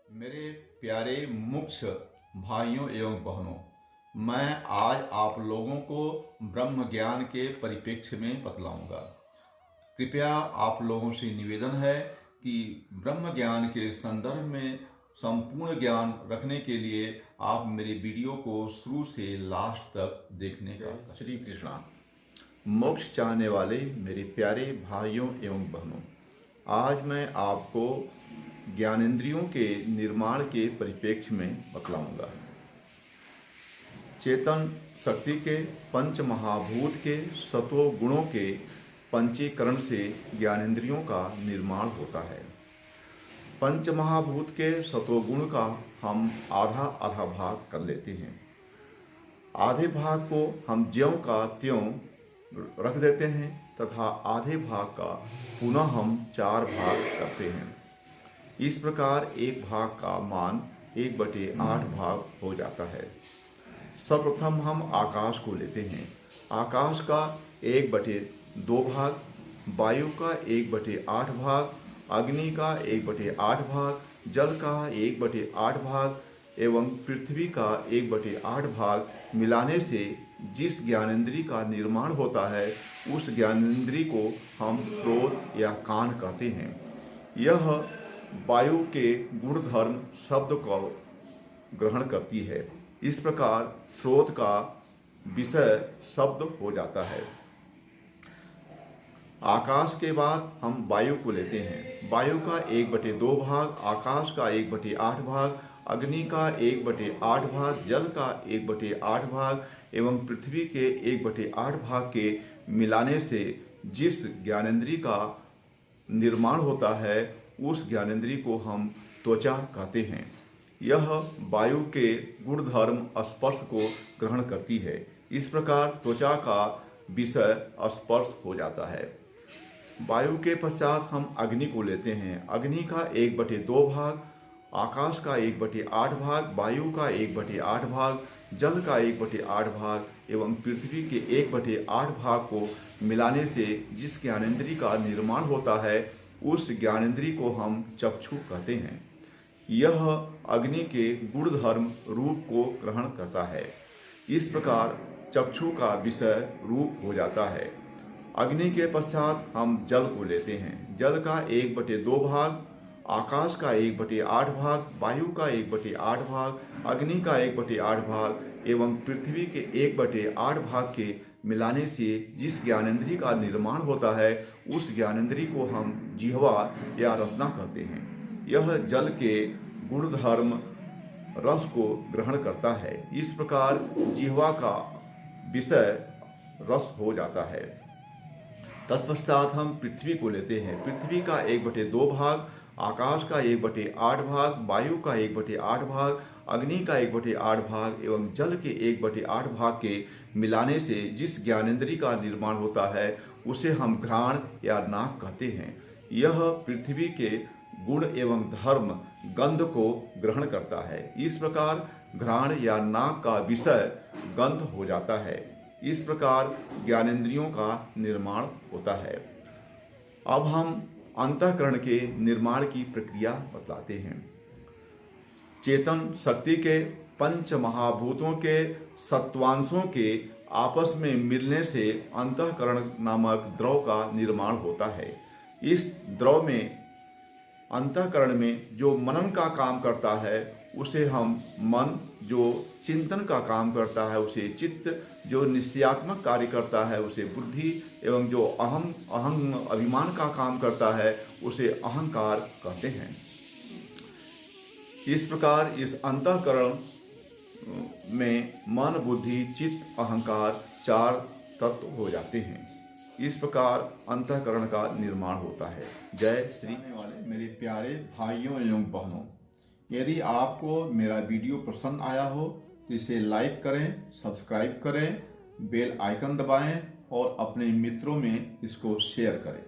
मेरे प्यारे मुख्य भाइयों एवं बहनों, मैं आज आप लोगों को ब्रह्म ज्ञान के परिप्रेक्ष्य में बतलाऊंगा। कृपया आप लोगों से निवेदन है कि ब्रह्म ज्ञान के संदर्भ में संपूर्ण ज्ञान रखने के लिए आप मेरे वीडियो को शुरू से लास्ट तक देखने का। श्री कृष्णा। मोक्ष चाहने वाले मेरे प्यारे भाइयों एवं बहनों, आज मैं आपको ज्ञानेंद्रियों के निर्माण के परिप्रेक्ष्य में बतलाऊंगा। चेतन शक्ति के पंच महाभूत के सत्व गुणों के पंचीकरण से ज्ञानेंद्रियों का निर्माण होता है। पंच महाभूत के सत्व गुण का हम आधा आधा भाग कर लेते हैं। आधे भाग को हम ज्यों का त्यों रख देते हैं तथा आधे भाग का पुनः हम 4 भाग करते हैं। इस प्रकार एक भाग का मान 1/8 भाग हो जाता है। सर्वप्रथम हम आकाश को लेते हैं। आकाश का 1/2 भाग, वायु का 1/8 भाग, अग्नि का 1/8 भाग, जल का 1/8 भाग एवं पृथ्वी का 1/8 भाग मिलाने से जिस ज्ञानेंद्रिय का निर्माण होता है उस ज्ञानेंद्रिय को हम स्रोत या कान कहते हैं। यह वायु के गुणधर्म शब्द को ग्रहण करती है। इस प्रकार स्रोत का विषय शब्द हो जाता है। आकाश के बाद हम वायु को लेते हैं। वायु का 1/2 भाग, आकाश का 1/8 भाग, अग्नि का 1/8 भाग, जल का 1/8 भाग एवं पृथ्वी के 1/8 भाग के मिलाने से जिस ज्ञानेंद्रिय का निर्माण होता है उस ज्ञानेंद्रिय को हम त्वचा कहते हैं। यह वायु के गुणधर्म स्पर्श को ग्रहण करती है। इस प्रकार त्वचा का विषय स्पर्श हो जाता है। वायु के पश्चात हम अग्नि को लेते हैं। अग्नि का 1/2 भाग, आकाश का 1/8 भाग, वायु का 1/8 भाग, जल का 1/8 भाग एवं पृथ्वी के 1/8 भाग को मिलाने से जिस ज्ञानेंद्रिय का निर्माण होता है उस ज्ञानेंद्रिय को हम चक्षु कहते हैं। यह अग्नि के गुणधर्म रूप को ग्रहण करता है। इस प्रकार चक्षु का विषय रूप हो जाता है। अग्नि के पश्चात हम जल को लेते हैं। जल का 1/2 भाग, आकाश का 1/8 भाग, वायु का 1/8 भाग, अग्नि का 1/8 भाग एवं पृथ्वी के 1/8 भाग के मिलाने से जिस ज्ञानेंद्रिय का निर्माण होता है उस ज्ञानेंद्रिय को हम जिह्वा या रसना कहते हैं। यह जल के गुणधर्म रस को ग्रहण करता है। इस प्रकार जिह्वा का विषय रस हो जाता है। तत्पश्चात हम पृथ्वी को लेते हैं। पृथ्वी का 1/2 भाग, आकाश का 1/8 भाग, वायु का 1/8 भाग, अग्नि का 1/8 भाग एवं जल के 1/8 भाग के मिलाने से जिस ज्ञानेंद्रिय का निर्माण होता है उसे हम घ्राण या नाक कहते हैं। यह पृथ्वी के गुण एवं धर्म गंध को ग्रहण करता है। इस प्रकार घ्राण या नाक का विषय गंध हो जाता है। इस प्रकार ज्ञानेंद्रियों का निर्माण होता है। अब हम अंतःकरण के निर्माण की प्रक्रिया बतलाते हैं। चेतन शक्ति के पंच महाभूतों के सत्वांशों के आपस में मिलने से अंतःकरण नामक द्रव का निर्माण होता है। इस द्रव में अंतःकरण में जो मनन का काम करता है उसे हम मन, जो चिंतन का काम करता है उसे चित्त, जो निश्चयात्मक कार्य करता है उसे बुद्धि एवं जो अहम अभिमान का काम करता है उसे अहंकार कहते हैं। इस प्रकार इस अंतःकरण में मन, बुद्धि, चित्त, अहंकार 4 तत्व हो जाते हैं। इस प्रकार अंतःकरण का निर्माण होता है। जय श्री वाले मेरे प्यारे भाइयों एवं बहनों, यदि आपको मेरा वीडियो पसंद आया हो तो इसे लाइक करें, सब्सक्राइब करें, बेल आइकन दबाएं और अपने मित्रों में इसको शेयर करें।